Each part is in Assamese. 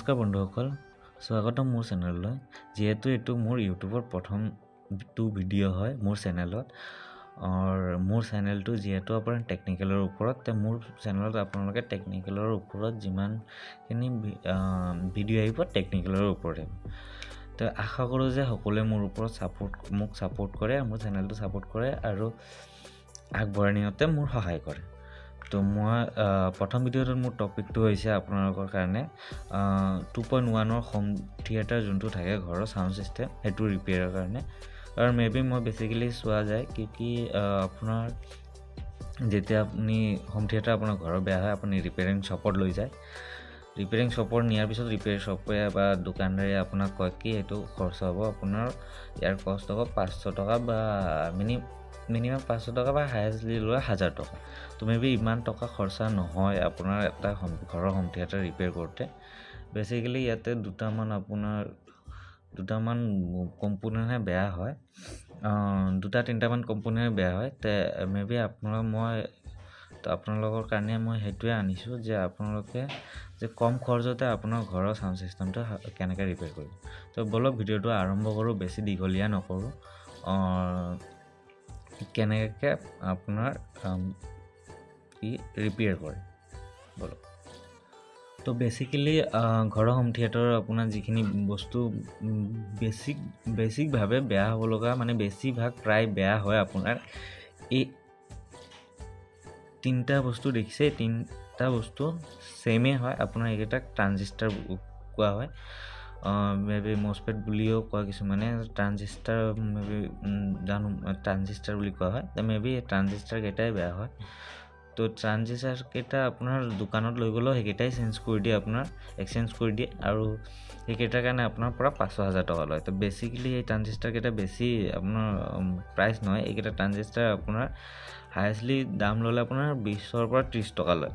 নমস্কাৰ বন্ধুসকল, স্বাগতম মোৰ চেনেললৈ। যেহেতু এইটো মোৰ ইউটিউবৰ প্ৰথমটো ভিডিঅ' হয় মোৰ চেনেলত, আৰু মোৰ চেনেলটো যেহেতু আপোনাৰ টেকনিকেলৰ ওপৰত, মোৰ চেনেলত আপোনালোকে টেকনিকেলৰ ওপৰত যিমানখিনি ভিডিঅ' আহিব টেকনিকেলৰ ওপৰতে। তো আশা কৰোঁ যে সকলোৱে মোৰ ওপৰত মোক ছাপোৰ্ট কৰে, মোৰ চেনেলটো ছাপোৰ্ট কৰে আৰু আগবঢ়াই নিয়াতে মোৰ সহায় কৰে। তো মই প্ৰথম ভিডিঅ'টোত মোৰ টপিকটো হৈছে আপোনালোকৰ কাৰণে 2.1ৰ হোম থিয়েটাৰ যোনটো থাকে ঘৰৰ চাউণ্ড ছিষ্টেম, সেইটো ৰিপেয়াৰৰ কাৰণে। আৰু মেবি মই বেচিকেলি চোৱা যায় কি আপোনাৰ যেতিয়া আপুনি হোম থিয়েটাৰ আপোনাৰ ঘৰৰ বেয়া হয়, আপুনি ৰিপেয়াৰিং শ্বপত লৈ যায়। ৰিপেয়াৰিং শ্বপত নিয়াৰ পিছত ৰিপেয়াৰ শ্বপে বা দোকানদাৰে আপোনাক কয় কি এইটো খৰচ হ'ব আপোনাৰ, ইয়াৰ কষ্ট হ'ব 500 টকা বা মিনিমাম 500 টকা বা হায়েষ্টলি লোৱা 1000 টকা। তো মেবি ইমান টকা খৰচা নহয় আপোনাৰ এটা ঘৰৰ হোম থিয়েটাৰ ৰিপেয়াৰ কৰোঁতে। বেচিকেলি ইয়াতে দুটামান কম্পোনেণ্টহে বেয়া হয়, 2-3টামান কম্পোনেণ্ট বেয়া হয়। তে মেবি আপোনালোকৰ কাৰণে মই সেইটোৱে আনিছোঁ যে আপোনালোকে যে কম খৰচতে আপোনাৰ ঘৰৰ চাউণ্ড ছিষ্টেমটো কেনেকৈ ৰিপেয়াৰ কৰিব। তো বলক ভিডিঅ'টো আৰম্ভ কৰোঁ, বেছি দীঘলীয়া নকৰোঁ। কেনেকৈ আপোনাৰ ৰিপেয়াৰ কৰে বলক। তো বেচিকেলি ঘৰৰ হোম থিয়েটাৰৰ আপোনাৰ যিখিনি বস্তু বেছিকভাৱে বেয়া হ'ব লগা, মানে বেছিভাগ প্ৰায় বেয়া হয় আপোনাৰ এই 3টা বস্তু দেখিছে। 3টা বস্তু ছেমেই হয় আপোনাৰ, এইকেইটাক ট্ৰানজিষ্টাৰ কোৱা হয়। মেবি মছপেট বুলিও কয় কিছুমানে, ট্ৰানজিষ্টাৰ মেবি জানো ট্ৰানজিষ্টাৰ বুলি কোৱা হয়। মেবি ট্ৰানজিষ্টাৰকেইটাই বেয়া হয়। তো ট্ৰানজিষ্টাৰকেইটা আপোনাৰ দোকানত লৈ গ'লেও সেইকেইটাই চেঞ্জ কৰি দিয়ে, আপোনাৰ এক্সচেঞ্জ কৰি দিয়ে, আৰু সেইকেইটাৰ কাৰণে আপোনাৰ পৰা 500,000 টকা লয়। তো বেচিকেলি এই ট্ৰানজিষ্টাৰকেইটা বেছি আপোনাৰ প্ৰাইচ নহয়। এইকেইটা ট্ৰানজিষ্টাৰ আপোনাৰ হায়েষ্টলি দাম ল'লে আপোনাৰ 20ৰ পৰা 30 টকা লয়।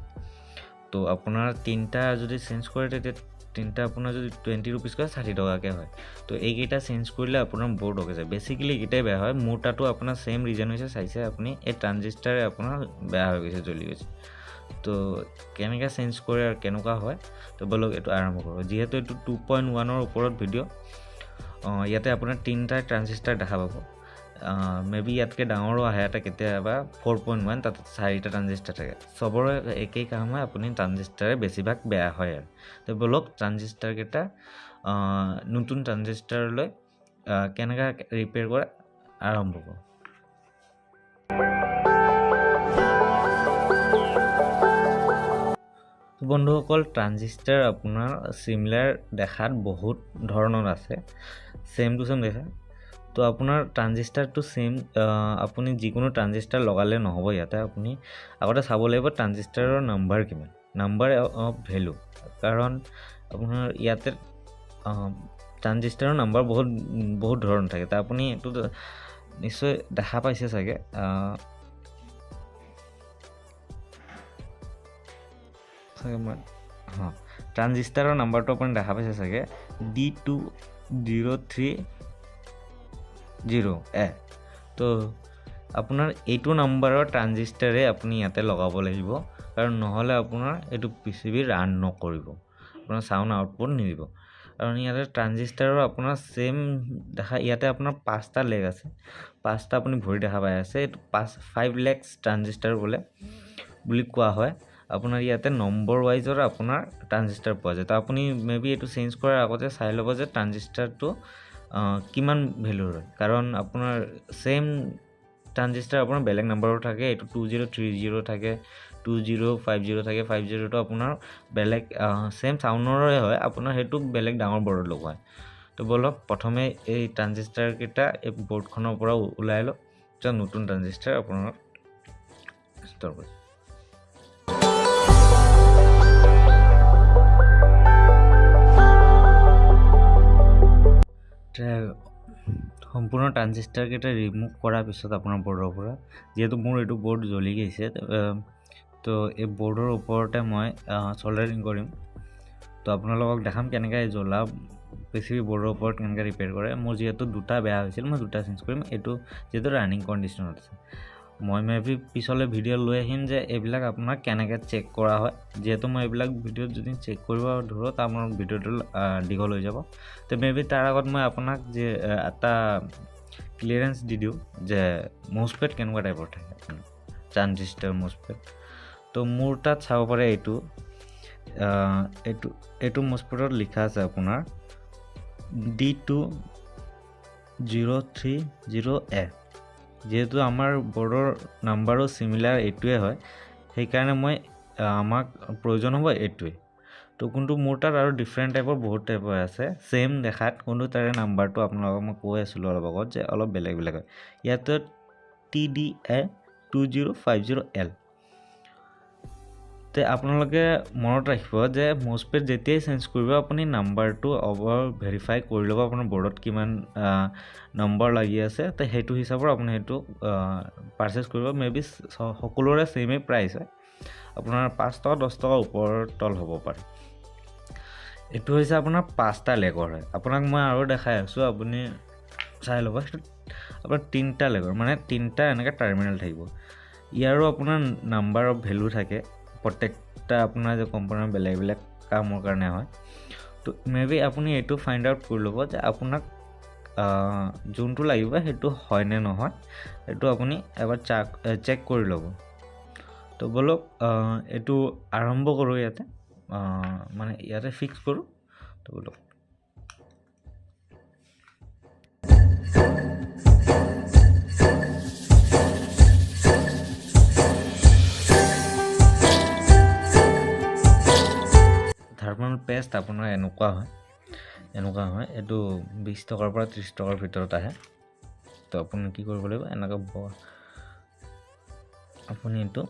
তো আপোনাৰ 3টা যদি চেঞ্জ কৰে তেতিয়া 3টা আপোনাৰ যদি 20 ৰুপিজ কৰে 60 টকাকৈ হয়। তো এইকেইটা চেঞ্জ কৰিলে আপোনাৰ বহুত হৈ যায়। বেচিকেলি এইকেইটাই বেয়া হয়। মোৰ তাতো আপোনাৰ ছেইম ৰিজন হৈছে, চাইছে আপুনি এই ট্ৰানজিষ্টাৰে আপোনাৰ বেয়া হৈ গৈছে, জ্বলি গৈছে। তো কেনেকৈ চেঞ্জ কৰে আৰু কেনেকুৱা হয়, তো বলক এইটো আৰম্ভ কৰোঁ। যিহেতু এইটো 2.1ৰ ওপৰত ভিডিঅ', ইয়াতে আপোনাৰ 3টা ট্ৰানজিষ্টাৰ দেখা পাব। মেবি ইয়াতকৈ ডাঙৰো আহে এটা কেতিয়াবা 4.1, তাত 4টা ট্ৰানজিষ্টাৰ থাকে। চবৰে একেই কাম হয়, আপুনি ট্ৰানজিষ্টাৰে বেছিভাগ বেয়া হয় আৰু। তো বলক ট্ৰানজিষ্টাৰকেইটা নতুন ট্ৰানজিষ্টাৰলৈ কেনেকৈ ৰিপেয়াৰ কৰে আৰম্ভ কৰোঁ। বন্ধুসকল, ট্ৰানজিষ্টাৰ আপোনাৰ চিমিলাৰ দেখাত বহুত ধৰণৰ আছে, ছেম টু ছেম দেখা। তো আপোনাৰ ট্ৰানজিষ্টাৰটো ছেম, আপুনি যিকোনো ট্ৰানজিষ্টাৰ লগালে নহ'ব। ইয়াতে আপুনি আগতে চাব লাগিব ট্ৰানজিষ্টাৰৰ নাম্বাৰ কিমান, নাম্বাৰ অফ ভেলু। কাৰণ আপোনাৰ ইয়াতে ট্ৰানজিষ্টাৰৰ নাম্বাৰ বহুত ধৰণৰ থাকে। তো আপুনি এইটো নিশ্চয় দেখা পাইছে চাগে। ট্ৰানজিষ্টাৰৰ নাম্বাৰটো আপুনি দেখা পাইছে চাগে, D2030A। তো আপোনাৰ এইটো নাম্বাৰৰ ট্ৰানজিষ্টাৰে আপুনি ইয়াতে লগাব লাগিব, কাৰণ নহ'লে আপোনাৰ এইটো PCB ৰান নকৰিব, আপোনাৰ চাউণ্ড আউটপুট নিদিব। কাৰণ ইয়াতে ট্ৰানজিষ্টাৰৰ আপোনাৰ ছেইম দেখা, ইয়াতে আপোনাৰ 5টা লেগ আছে, 5টা আপুনি ভৰি দেখা পাই আছে। এইটো 5 লেগছ ট্ৰানজিষ্টাৰ বুলি কোৱা হয়। আপোনাৰ ইয়াতে নম্বৰ ৱাইজৰ আপোনাৰ ট্ৰানজিষ্টাৰ পোৱা যায়। তো আপুনি মেবি এইটো চেঞ্জ কৰাৰ আগতে চাই ল'ব যে ট্ৰানজিষ্টাৰটো কিমান ভেলুৰ হয়। কাৰণ আপোনাৰ ছেইম ট্ৰানজিষ্টাৰ আপোনাৰ বেলেগ নাম্বাৰো থাকে। এইটো 2030 থাকে, 2050 থাকে, 50টো আপোনাৰ বেলেগ ছেইম চাউণ্ডৰে হয়, আপোনাৰ সেইটো বেলেগ ডাঙৰ বৰ্ডত লগোৱা হয়। তো বলক প্ৰথমে এই ট্ৰানজিষ্টাৰকেইটা এই বৰ্ডখনৰ পৰা ওলাই লওক, তাৰপিছত নতুন ট্ৰানজিষ্টাৰ আপোনাৰ ষ্ট'ৰ কৰিব। সম্পূৰ্ণ ট্ৰানজিষ্টাৰকেইটা ৰিমুভ কৰাৰ পিছত আপোনাৰ বৰ্ডৰ পৰা, যিহেতু মোৰ এইটো বৰ্ড জ্বলি গৈছে, তো এই বৰ্ডৰ ওপৰতে মই চল্ডাৰিং কৰিম। তো আপোনালোকক দেখাম কেনেকৈ জ্বলা PCB বৰ্ডৰ ওপৰত কেনেকৈ ৰিপেয়াৰ কৰে। মোৰ যিহেতু 2টা বেয়া হৈছিল, মই 2টা চেঞ্জ কৰিম। এইটো যিহেতু ৰানিং কণ্ডিশ্যনত আছে। মই মেবি পিছলৈ ভিডিঅ' লৈ আহিম যে এইবিলাক আপোনাৰ কেনেকৈ চেক কৰা হয়। যিহেতু মই এইবিলাক ভিডিঅ'ত যদি চেক কৰিব ধৰোঁ তাৰ মোৰ ভিডিঅ'টো দীঘল হৈ যাব। তো মেবি তাৰ আগত মই আপোনাক যে এটা ক্লিয়াৰেঞ্চ দি দিওঁ যে ম'চপেট কেনেকুৱা টাইপৰ থাকে ট্ৰানজিষ্টাৰ ম'চপেট। তো মোৰ তাত চাব পাৰে এইটো ম'চপেটত লিখা আছে আপোনাৰ D2030A। যেহেতু আমাৰ বৰ্ডৰ নাম্বাৰো চিমিলাৰ এইটোৱে হয়, সেইকাৰণে মই আমাক প্ৰয়োজন হ'ব এইটোৱে। তো কিন্তু মোৰ তাত আৰু ডিফাৰেণ্ট টাইপৰ বহুত টাইপৰ আছে ছেইম দেখাত, কিন্তু তাৰে নাম্বাৰটো আপোনালোকক মই কৈ আছিলোঁ অলপ আগত যে অলপ বেলেগ বেলেগ হয়। ইয়াতে TDA2050L। তে আপোনালোকে মনত ৰাখিব যে ম'চপেট যেতিয়াই চেঞ্জ কৰিব আপুনি নাম্বাৰটো ভেৰিফাই কৰি ল'ব আপোনাৰ বৰ্ডত কিমান নম্বৰ লাগি আছে। তো সেইটো হিচাপত আপুনি সেইটো পাৰচেছ কৰিব। মেবি সকলোৰে ছেইমেই প্ৰাইচ হয়, আপোনাৰ 5 টকা 10 টকা ওপৰ তল হ'ব পাৰে। এইটো হৈছে আপোনাৰ 5টা লেগৰ হয়। আপোনাক মই আৰু দেখাই আছোঁ, আপুনি চাই ল'ব। সেইটো আপোনাৰ 3টা লেগৰ, মানে 3টা এনেকৈ টাৰ্মিনেল থাকিব। ইয়াৰো আপোনাৰ নাম্বাৰ অফ ভেলু থাকে, প্ৰত্যেকটা আপোনাৰ যে কম্প'নেণ্ট বেলেগ বেলেগ কামৰ কাৰণে হয়। তো মেবি আপুনি এইটো ফাইণ্ড আউট কৰি ল'ব যে আপোনাক যোনটো লাগিব সেইটো হয় নে নহয়, সেইটো আপুনি এবাৰ চেক কৰি ল'ব। তো বলক এইটো আৰম্ভ কৰোঁ ইয়াতে, মানে ইয়াতে ফিক্স কৰোঁ। তো বলক থাৰ্মেল পেষ্ট আপোনাৰ এনেকুৱা হয়। এইটো 20 টকাৰ পৰা 30 টকাৰ ভিতৰত আহে। তো আপুনি কি কৰিব লাগিব, এনেকৈ আপুনি এইটো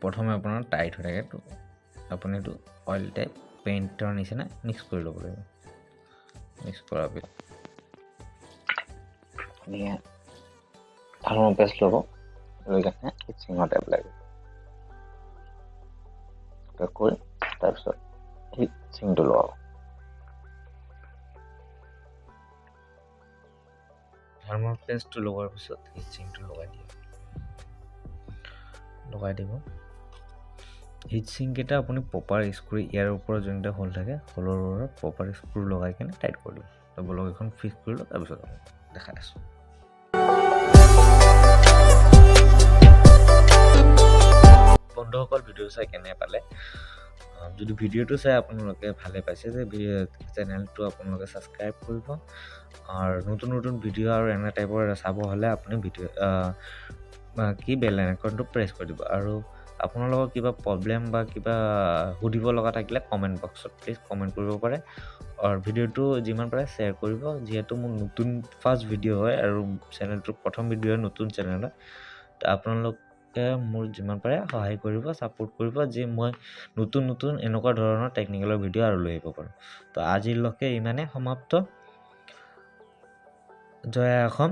প্ৰথমে আপোনাৰ টাইট হৈ থাকে। তো আপুনি এইটো অইল টাইপ পেইণ্টৰ নিচিনা মিক্স কৰি ল'ব লাগিব। মিক্স কৰাৰ পিছত থাৰ্মেল পেষ্ট ল'ব, লৈ কেনে হিটচিঙত এপ্লাই কৰি তাৰপিছত হিটচিংটো লগাব। থাৰ্মেল পেষ্টটো লগোৱাৰ পিছত হিটচিংটো লগাই দিব। হিটচিংকেইটা আপুনি প্ৰপাৰ স্ক্ৰু, ইয়াৰ ওপৰত যোনকেইটা হোল থাকে হোলৰ ওপৰত প্ৰপাৰ স্ক্ৰু লগাই কেনে টাইট কৰি দিব। তো বলক এখন ফিক্স কৰি লওঁ, তাৰপিছত আমি দেখাই আছোঁ। বন্ধুসকল, ভিডিঅ' চাই কেনে পালে? যদি ভিডিঅ'টো চাই আপোনালোকে ভালে পাইছে যে চেনেলটো আপোনালোকে ছাবস্ক্ৰাইব কৰিব। আৰু নতুন ভিডিঅ' আৰু এনে টাইপৰ চাব হ'লে আপুনি বেল আইকনটো প্ৰেছ কৰি দিব। আৰু আপোনালোকৰ কিবা প্ৰব্লেম বা কিবা সুধিব লগা থাকিলে কমেণ্ট বক্সত প্লিজ কমেণ্ট কৰিব পাৰে। আৰু ভিডিঅ'টো যিমান পাৰে শ্বেয়াৰ কৰিব, যিহেতু মোৰ নতুন ফাৰ্ষ্ট ভিডিঅ' হয় আৰু চেনেলটোৰ প্ৰথম ভিডিঅ' হয়, নতুন চেনেল হয়। তো আপোনালোকে মোৰ যিমান পাৰে সহায় কৰিব, ছাপোৰ্ট কৰিব, যে মই নতুন এনেকুৱা ধৰণৰ টেকনিকেলৰ ভিডিঅ' আৰু লৈ আহিব পাৰোঁ। তো আজিলৈকে ইমানে সমাপ্ত। জয় আই অসম।